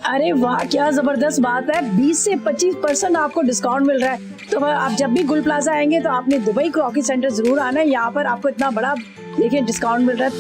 अरे वाह, क्या जबरदस्त बात है। 20 से 25% आपको डिस्काउंट मिल रहा है। तो आप जब भी गुल प्लाजा आएंगे तो आपने दुबई क्रॉकरी सेंटर जरूर आना है। यहाँ पर आपको इतना बड़ा देखिए डिस्काउंट मिल रहा है।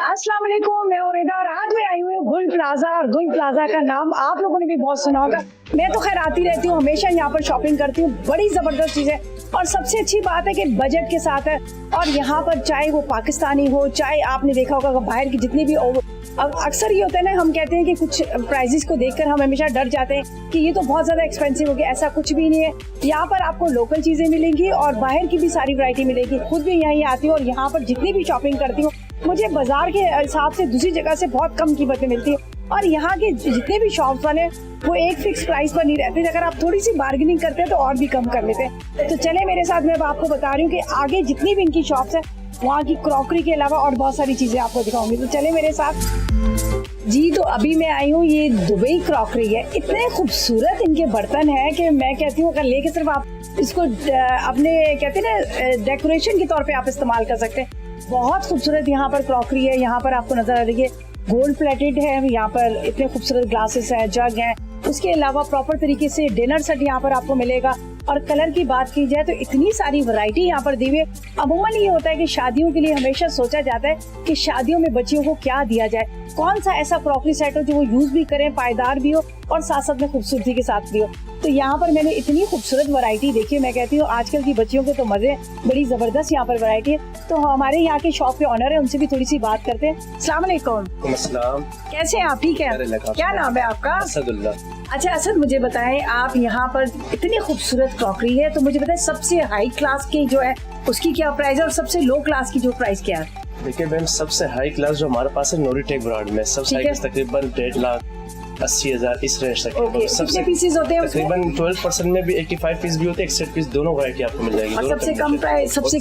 अस्सलाम वालेकुम, मैं उरेदा और आज मैं आई हुई हूँ गुल प्लाजा। और गुल प्लाजा का नाम आप लोगों ने भी बहुत सुना होगा। मैं तो खैर आती रहती हूँ, हमेशा यहाँ पर शॉपिंग करती हूँ। बड़ी जबरदस्त चीज है और सबसे अच्छी बात है कि बजट के साथ है। और यहाँ पर चाहे वो पाकिस्तानी हो, चाहे आपने देखा होगा बाहर की जितनी भी अक्सर ये होता है ना, हम कहते हैं कि कुछ प्राइसेस को देखकर हम हमेशा डर जाते हैं कि ये तो बहुत ज्यादा एक्सपेंसिव हो गया। ऐसा कुछ भी नहीं है। यहाँ पर आपको लोकल चीजें मिलेंगी और बाहर की भी सारी वैरायटी मिलेगी। खुद भी यहीं आती हूँ और यहाँ पर जितनी भी शॉपिंग करती हूँ मुझे बाजार के हिसाब से दूसरी जगह से बहुत कम कीमतें मिलती है। और यहाँ के जितने भी शॉप्स वाले वो एक फिक्स प्राइस पर नहीं रहते। अगर आप थोड़ी सी बार्गेनिंग करते हैं तो और भी कम कर लेते हैं। तो चले मेरे साथ, मैं आपको बता रही हूँ कि आगे जितनी भी इनकी शॉप्स है वहाँ की क्रॉकरी के अलावा और बहुत सारी चीजें आपको दिखाऊंगी। तो चले मेरे साथ जी। तो अभी मैं आई हूँ, ये दुबई क्रॉकरी है। इतने खूबसूरत इनके बर्तन है कि मैं कहती हूँ अगर लेके सिर्फ आप इसको अपने कहते हैं ना डेकोरेशन के तौर पे आप इस्तेमाल कर सकते हैं। बहुत खूबसूरत यहाँ पर क्रॉकरी है। यहाँ पर आपको नजर आ रही है गोल्ड प्लेटेड है। यहाँ पर इतने खूबसूरत ग्लासेस हैं, जग हैं। उसके अलावा प्रॉपर तरीके से डिनर सेट यहाँ पर आपको मिलेगा। और कलर की बात की जाए तो इतनी सारी वैरायटी यहाँ पर दी हुई है। अमूमन ये होता है कि शादियों के लिए हमेशा सोचा जाता है कि शादियों में बच्चियों को क्या दिया जाए, कौन सा ऐसा क्रॉकरी सेट हो जो वो यूज भी करें, पायदार भी हो और साथ साथ में खूबसूरती के साथ भी हो। तो यहाँ पर मैंने इतनी खूबसूरत वैरायटी देखी। मैं कहती हूँ आजकल की बच्चियों के तो मजे, बड़ी जबरदस्त यहाँ पर वैरायटी है। तो हमारे यहाँ के शॉप के ऑनर है, उनसे भी थोड़ी सी बात करते हैं। अस्सलाम वालेकुम। कैसे हैं आप? ठीक है। क्या नाम है आपका? असदुल्ला। अच्छा असद, मुझे बताएं आप यहाँ पर इतनी खूबसूरत क्रॉकरी है तो मुझे बताएं सबसे हाई क्लास की जो है उसकी क्या प्राइस है और सबसे लो क्लास की जो प्राइस क्या है? देखिए मैम, सबसे हाई क्लास जो हमारे पास है नोरिटेक ब्रांड में सबसे हाई क्लास तकरीबन 1,80,000 इस रेंज तक है। सबसे पीसेस होते हैं तकरीबन 12% में भी 85 पीस भी होते हैं, 61 पीस दोनों वैरायटी आपको मिल जाएगी। और सबसे कम प्राइस? सबसे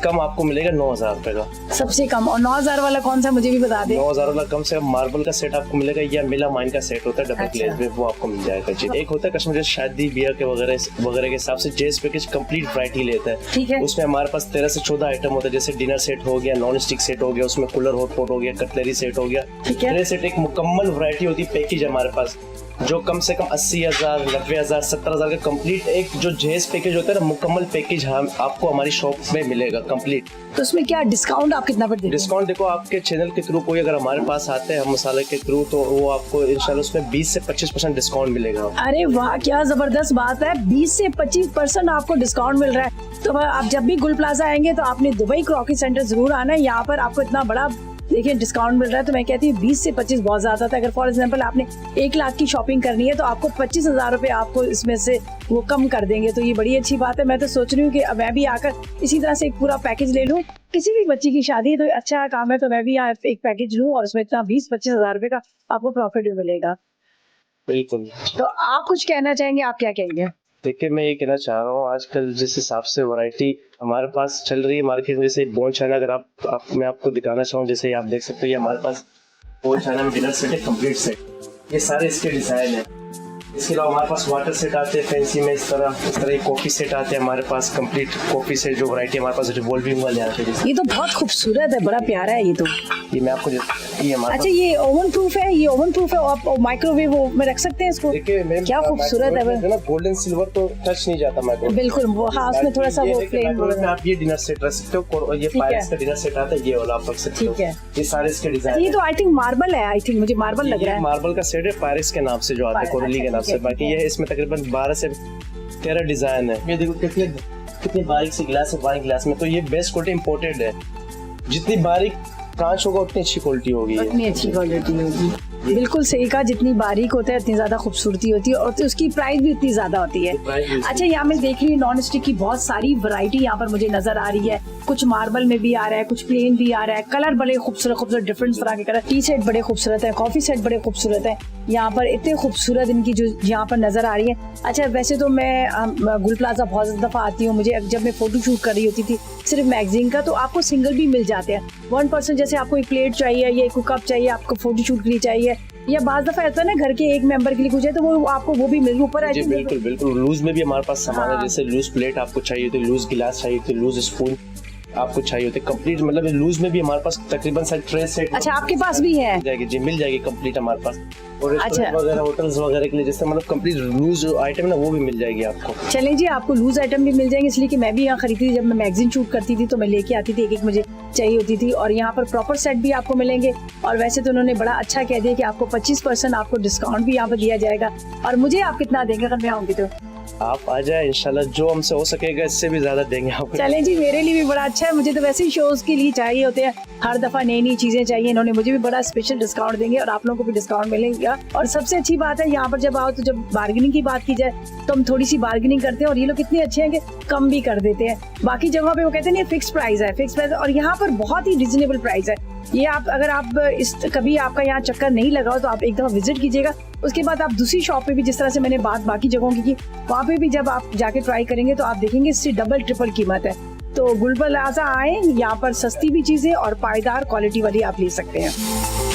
कम आपको मिलेगा 9,000 रुपए का सबसे कम। और 9,000 वाला कौन सा मुझे भी बता दें। 9,000 वाला कम से कम मार्बल का सेट आपको मिलेगा या मिला माइन का सेट होता है डबल ग्लेज में, वो आपको मिल जाएगा जी। एक होता है कस्टमर शादी बियर के वगैरह के हिसाब से जेस पैकेज कंप्लीट वैरायटी लेता है। ठीक है। उसमें हमारे पास 13 से 14 आइटम होता है, जैसे डिनर सेट हो गया, नॉन स्टिक सेट हो गया, उसमें कूलर हॉट पॉट हो गया, कटलरी सेट हो गया। ट्रे सेट एक मुकम्मल वैरायटी होती है पैकेज हमारे पास, जो कम से कम 80,000, 90,000, 70,000 का कंप्लीट एक जो जेस पैकेज होता है ना, मुकम्मल पैकेज हम आपको हमारी शॉप में मिलेगा कंप्लीट। तो उसमें क्या डिस्काउंट आप कितना पर देते हैं? डिस्काउंट देखो, आपके चैनल के थ्रू कोई अगर हमारे पास आते हैं हम मसाले के थ्रू तो वो आपको इंशाल्लाह उसमें 20 से 25% डिस्काउंट मिलेगा। अरे वाह, क्या जबरदस्त बात है। 20 से 25% आपको डिस्काउंट मिल रहा है। तो आप जब भी गुल प्लाजा आएंगे तो आपने दुबई क्रॉकरी सेंटर जरूर आना है। यहाँ पर आपको इतना बड़ा देखिए डिस्काउंट मिल रहा है। तो मैं कहती हूँ 20 से 25 बहुत ज्यादा था। अगर फॉर एग्जांपल आपने 1 लाख की शॉपिंग करनी है तो आपको 25,000 रुपए आपको इसमें से वो कम कर देंगे। तो ये बड़ी अच्छी बात है। मैं तो सोच रही हूँ कि मैं भी आकर इसी तरह से एक पूरा पैकेज ले लूँ। किसी भी बच्ची की शादी है तो अच्छा काम है, तो मैं भी एक पैकेज लूँ और उसमें इतना 20-25,000 रुपए का आपको प्रॉफिट भी मिलेगा। बिल्कुल। तो आप कुछ कहना चाहेंगे? आप क्या कहेंगे? देखिए मैं ये कहना चाह रहा हूँ, आजकल जिस हिसाब से वैरायटी हमारे पास चल रही है मार्केट में, जैसे बोन चाइना अगर मैं आपको दिखाना चाहूँ, जैसे आप देख सकते हो ये हमारे पास बोन चाइना में डिनर सेट है, कंप्लीट सेट। ये सारे इसके डिजाइन है। इसके अलावा हमारे पास वाटर सेट आते हैं फैंसी में, इस तरह कॉफी सेट आते हैं हमारे पास, कंप्लीट कॉफी सेट जो वैरायटी हमारे पास रिवॉल्विंग वाले आते हैं। ये तो बहुत खूबसूरत है, बड़ा प्यारा है ये तो। ये मैं आपको ये हमारे अच्छा, ये ओवन प्रूफ है? ये ओवन प्रूफ है, आप माइक्रोवेव में रख सकते हैं इसको। देखिए क्या खूबसूरत है ना, गोल्डन सिल्वर तो टच नहीं जाता माइक्रोवेव। बिल्कुल, वो हाँ उसमें थोड़ा सा वो फ्लेम। आप ये डिनर सेट रख सकते हो, ये पायरेक्स का डिनर सेट आता है, ये वाला आप रख सकते हो। ठीक है। ये सारे इसके डिजाइन। ये तो आई थिंक मार्बल है, आई थिंक मुझे मार्बल लग रहा है। मार्बल का सेट है, पायरेक्स के नाम से जो आता है, कोरली के नाम से। बाकी ये इसमें तकरीबन 12 से 13 डिजाइन है। ये देखो कितने बारीक से ग्लास है, वाइन ग्लास में। तो ये बेस्ट क्वालिटी इंपोर्टेड है। जितनी बारीक कांच होगा उतनी अच्छी क्वालिटी होगी, उतनी अच्छी क्वालिटी होगी। बिल्कुल सही कहा, जितनी बारीक होता है उतनी ज्यादा खूबसूरती होती है और तो उसकी प्राइस भी उतनी ज्यादा होती है। अच्छा, यहाँ मैं देख रही हूँ नॉन स्टिक की बहुत सारी वैरायटी यहाँ पर मुझे नजर आ रही है। कुछ मार्बल में भी आ रहा है, कुछ प्लेन भी आ रहा है। कलर बड़े खूबसूरत डिफरेंट तरह के कलर। टी सेट बड़े खूबसूरत है, कॉफी सेट बड़े खूबसूरत है। यहाँ पर इतने खूबसूरत इनकी जो यहाँ पर नजर आ रही है। अच्छा, वैसे तो मैं गुल प्लाजा बहुत दफा आती हूँ। मुझे जब मैं फोटो शूट कर रही होती थी सिर्फ मैगजीन का, तो आपको सिंगल भी मिल जाते हैं 1%। जैसे आपको एक प्लेट चाहिए या एक कप चाहिए, आपको फोटोशूट के लिए चाहिए, या बाज दफा ऐसा है ना घर के एक मेंबर के लिए कुछ है तो वो आपको वो भी मिल ऊपर जी बिल्कुल बिल्कुल। लूज में भी हमारे पास सामान है, जैसे लूज प्लेट आपको चाहिए तो लूज गिलास चाहिए तो लूज स्पून आपको चाहिए होते कंप्लीट, मतलब लूज में भी हमारे पास तकरीबन ट्रे सेट। अच्छा, आपके पास भी है? मिल जाएगी जी, मिल जाएगी कंप्लीट हमारे पास। और अच्छा, वगैरह होटल्स वगैरह के लिए जैसे मतलब कंप्लीट लूज आइटम ना वो भी मिल जाएगी आपको। चलें जी, आपको लूज आइटम भी मिल जाएंगे, इसलिए कि मैं भी यहाँ खरीदती थी जब मैं मैगजीन शूट करती थी तो मैं लेके आती थी, एक मुझे चाहिए होती थी। और यहाँ पर प्रॉपर सेट भी आपको मिलेंगे। और वैसे तो उन्होंने बड़ा अच्छा कह दिया कि आपको 25% आपको डिस्काउंट भी यहाँ पर दिया जाएगा। और मुझे आप कितना देंगे अगर मैं आऊंगी तो? आप आ जाए इंशाल्लाह, जो हमसे हो सकेगा इससे भी ज्यादा देंगे आपको। चलें जी, मेरे लिए भी बड़ा अच्छा है, मुझे तो वैसे ही शोज के लिए चाहिए होते हैं, हर दफा नई नई चीजें चाहिए, इन्होंने मुझे भी बड़ा स्पेशल डिस्काउंट देंगे और आप लोगों को भी डिस्काउंट मिलेगा। और सबसे अच्छी बात है यहाँ पर जब आओ तो जब बार्गेनिंग की बात की जाए तो हम थोड़ी सी बार्गेनिंग करते हैं और ये लोग कितने अच्छे हैं कि कम भी कर देते हैं। बाकी जगहों पे वो कहते हैं फिक्स प्राइस है, फिक्स प्राइस, और यहाँ पर बहुत ही रिजनेबल प्राइस है। ये आप अगर आप इस कभी आपका यहाँ चक्कर नहीं लगा हो तो आप एक दफा विजिट कीजिएगा, उसके बाद आप दूसरी शॉप पे भी जिस तरह से मैंने बात बाकी जगहों की वहाँ पे भी जब आप जाके ट्राई करेंगे तो आप देखेंगे इससे डबल ट्रिपल कीमत है। तो गुल प्लाजा आए, यहाँ पर सस्ती भी चीजें और पायदार क्वालिटी वाली आप ले सकते हैं।